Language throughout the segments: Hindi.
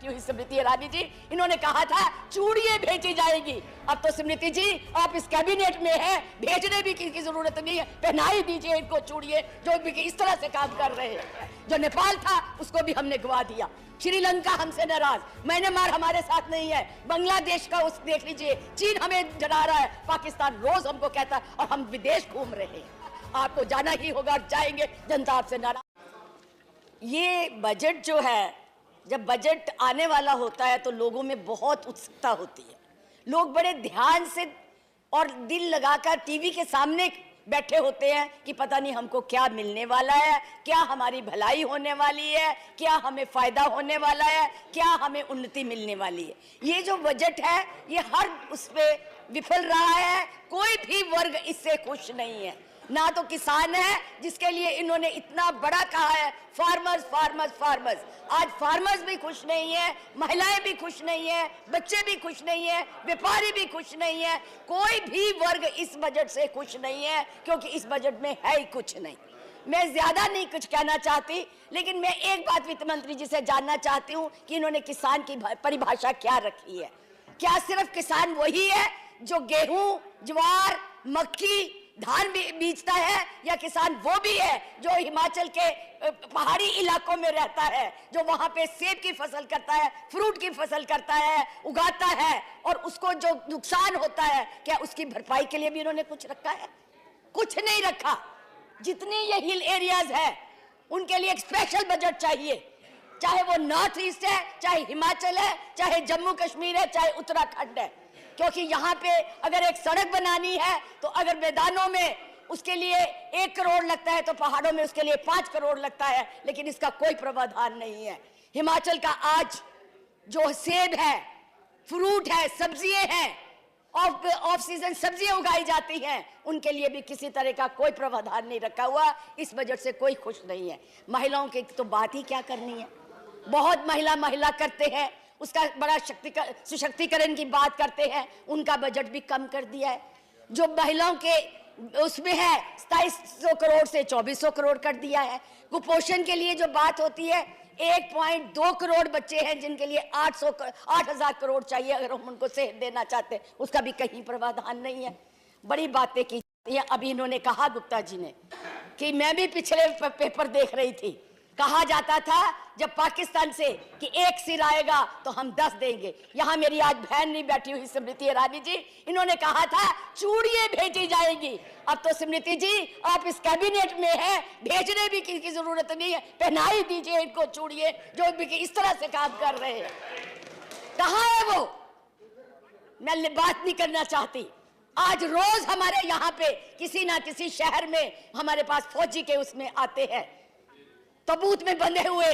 हुई स्मृति ईरानी जी, इन्होंने कहा था चूड़ियां भेजी जाएगी। अब तो स्मृति जी आप इस कैबिनेट में हैं, भेजने भी की जरूरत नहीं है, पहना ही दीजिए इनको चूड़ियां जो भी इस तरह से काम कर रहे हैं। जो नेपाल था उसको भी हमने गवा दिया, श्रीलंका हमसे नाराज, म्यांमार हमारे साथ नहीं है, बांग्लादेश का उस देख लीजिए, चीन हमें डरा रहा है, पाकिस्तान रोज हमको कहता है और हम विदेश घूम रहे हैं। आपको जाना ही होगा, जाएंगे, जनता आपसे नाराज। ये बजट जो है, जब बजट आने वाला होता है तो लोगों में बहुत उत्सुकता होती है, लोग बड़े ध्यान से और दिल लगाकर टीवी के सामने बैठे होते हैं कि पता नहीं हमको क्या मिलने वाला है, क्या हमारी भलाई होने वाली है, क्या हमें फायदा होने वाला है, क्या हमें उन्नति मिलने वाली है। ये जो बजट है ये हर उस पे विफल रहा है, कोई भी वर्ग इससे खुश नहीं है। ना तो किसान है जिसके लिए इन्होंने इतना बड़ा कहा है फार्मर्स फार्मर्स फार्मर्स, आज फार्मर्स भी खुश नहीं है, महिलाएं भी खुश नहीं है, बच्चे भी खुश नहीं है, व्यापारी भी खुश नहीं है, कोई भी वर्ग इस बजट से खुश नहीं है, क्योंकि इस बजट में है ही कुछ नहीं। मैं ज्यादा नहीं कुछ कहना चाहती, लेकिन मैं एक बात वित्त मंत्री जी से जानना चाहती हूँ कि इन्होंने किसान की परिभाषा क्या रखी है। क्या सिर्फ किसान वही है जो गेहूं, ज्वार, मक्की, धान बीजता है, या किसान वो भी है जो हिमाचल के पहाड़ी इलाकों में रहता है, जो वहां पे सेब की फसल करता है, फ्रूट की फसल करता है, उगाता है, और उसको जो नुकसान होता है क्या उसकी भरपाई के लिए भी इन्होंने कुछ रखा है? कुछ नहीं रखा। जितने ये हिल एरियाज है उनके लिए एक स्पेशल बजट चाहिए, चाहे वो नॉर्थ ईस्ट है, चाहे हिमाचल है, चाहे जम्मू कश्मीर है, चाहे उत्तराखंड है, क्योंकि यहाँ पे अगर एक सड़क बनानी है तो अगर मैदानों में उसके लिए 1 करोड़ लगता है तो पहाड़ों में उसके लिए 5 करोड़ लगता है, लेकिन इसका कोई प्रावधान नहीं है। हिमाचल का आज जो सेब है, फ्रूट है, सब्जियां हैं, ऑफ सीजन सब्जियां उगाई जाती हैं, उनके लिए भी किसी तरह का कोई प्रावधान नहीं रखा हुआ। इस बजट से कोई खुश नहीं है। महिलाओं की तो बात ही क्या करनी है, बहुत महिला करते हैं, उसका बड़ा सशक्तिकरण की बात करते हैं, उनका बजट भी कम कर दिया है। जो महिलाओं के उसमें है 2700 करोड़ से 2400 करोड़ कर दिया है। कुपोषण के लिए जो बात होती है 1.2 करोड़ बच्चे हैं जिनके लिए 8,000 करोड़ चाहिए, अगर हम उनको सेहत देना चाहते हैं, उसका भी कहीं प्रावधान नहीं है। बड़ी बातें की जाती हैं। अभी इन्होंने कहा गुप्ता जी ने कि मैं भी पिछले पेपर देख रही थी, कहा जाता था जब पाकिस्तान से कि एक सिर आएगा तो हम 10 देंगे। यहाँ मेरी आज बहन नहीं बैठी हुई स्मृति ईरानी जी, इन्होंने कहा था चूड़ियां भेजी जाएगी। अब तो स्मृति जी आप इस कैबिनेट में हैं, भेजने भी की जरूरत नहीं है, पहना ही दीजिए इनको चूड़ियां जो भी इस तरह से काम कर रहे हैं। कहाँ है वो? मैं बात नहीं करना चाहती। आज रोज हमारे यहाँ पे किसी ना किसी शहर में हमारे पास फौजी के उसमें आते हैं, तबूत में बंधे हुए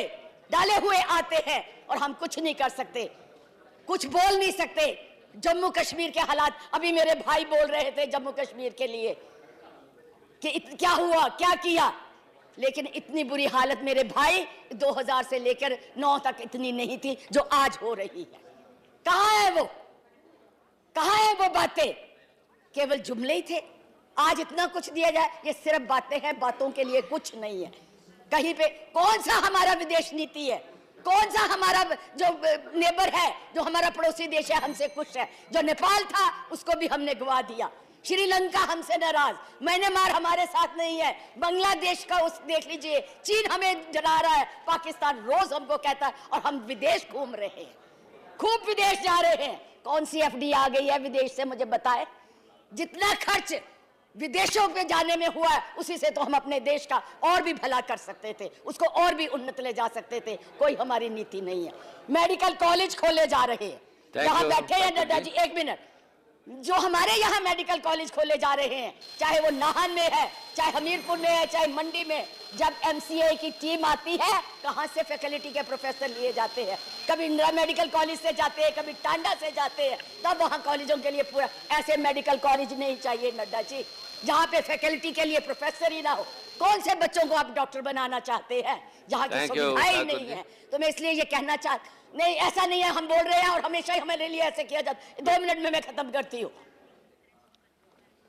डाले हुए आते हैं, और हम कुछ नहीं कर सकते, कुछ बोल नहीं सकते। जम्मू कश्मीर के हालात, अभी मेरे भाई बोल रहे थे जम्मू कश्मीर के लिए कि क्या हुआ, क्या किया, लेकिन इतनी बुरी हालत मेरे भाई 2000 से लेकर 9 तक इतनी नहीं थी जो आज हो रही है। कहाँ है वो? कहाँ है वो बातें? केवल जुमले ही थे। आज इतना कुछ दिया जाए, ये सिर्फ बातें हैं, बातों के लिए कुछ नहीं है। कहीं पे कौन सा हमारा विदेश नीति है, कौन सा हमारा जो नेबर है, जो हमारा पड़ोसी देश है हमसे खुश है? जो नेपाल था उसको भी हमने गवा दिया, श्रीलंका हमसे नाराज, म्यांमार हमारे साथ नहीं है, बांग्लादेश का उस देख लीजिए, चीन हमें डरा रहा है, पाकिस्तान रोज हमको कहता है और हम विदेश घूम रहे हैं, खूब विदेश जा रहे हैं। कौन सी एफडी आ गई है विदेश से, मुझे बताए? जितना खर्च विदेशों पे जाने में हुआ उसी से तो हम अपने देश का और भी भला कर सकते थे, उसको और भी उन्नत ले जा सकते थे। कोई हमारी नीति नहीं है। मेडिकल कॉलेज खोले जा रहे हैं, यहाँ बैठे हैं नड्डा जी, 1 मिनट, जो हमारे यहाँ मेडिकल कॉलेज खोले जा रहे हैं, चाहे वो नाहन में है, चाहे हमीरपुर में है, चाहे मंडी में, जब एमसीए की टीम आती है कहाँ से फैकल्टी के प्रोफेसर लिए जाते हैं, कभी इंदिरा मेडिकल कॉलेज से जाते हैं, कभी टांडा से जाते हैं, तब वहाँ कॉलेजों के लिए पूरा ऐसे मेडिकल कॉलेज नहीं चाहिए नड्डा जी जहाँ पे फैकल्टी के लिए प्रोफेसर ही ना हो। कौन से बच्चों को आप डॉक्टर बनाना चाहते हैं जहाँ की सुविधाएं नहीं है? तो मैं इसलिए ये कहना नहीं, ऐसा नहीं है, हम बोल रहे हैं और हमेशा ही हमारे लिए ऐसे किया जाता। 2 मिनट में मैं खत्म करती हूँ।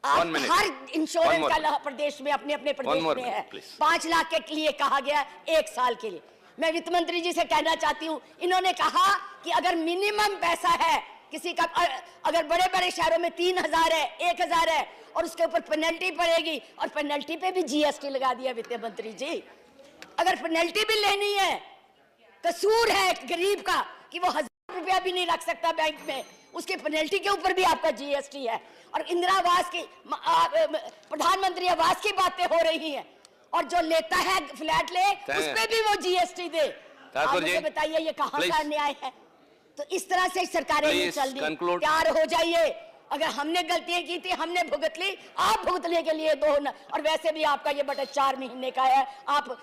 हर इंश्योरेंस का प्रदेश में अपने अपने प्रदेश में है। 5 लाख के लिए कहा गया 1 साल के लिए। मैं वित्त मंत्री जी से कहना चाहती हूँ, इन्होंने कहा कि अगर मिनिमम पैसा है किसी का, अगर बड़े बड़े शहरों में 3000 है, 1000 है और उसके ऊपर पेनल्टी पड़ेगी, और पेनल्टी पे भी जीएसटी लगा दिया वित्त मंत्री जी। अगर पेनल्टी भी लेनी है, कसूर है गरीब का कि वो 1000 रुपया भी नहीं रख सकता बैंक में, उसकी पेनल्टी के ऊपर भी आपका जीएसटी है। और इंदिरा आवास की, प्रधानमंत्री आवास की बातें हो रही हैं, और जो लेता है फ्लैट ले उस पे भी वो जीएसटी दे। आप मुझे बताइए ये कहाँ का न्याय है? तो इस तरह से सरकारें नहीं चल रही। तैयार हो जाइए, अगर हमने गलतियां की थी हमने भुगत ली, आप भुगतने के लिए दो न, और वैसे भी आपका ये बजट 4 महीने का है, आप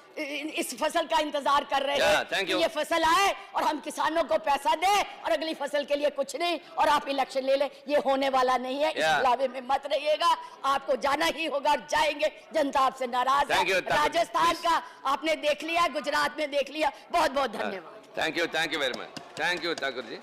इस फसल का इंतजार कर रहे हैं कि ये फसल आए और हम किसानों को पैसा दें और अगली फसल के लिए कुछ नहीं, और आप इलेक्शन ले लें। ये होने वाला नहीं है। इस बुलावे में मत रहिएगा, आपको जाना ही होगा और जाएंगे। जनता आपसे नाराज है। राजस्थान का आपने देख लिया, गुजरात में देख लिया। बहुत बहुत धन्यवाद। Thank you very much. Thank you Thakur ji.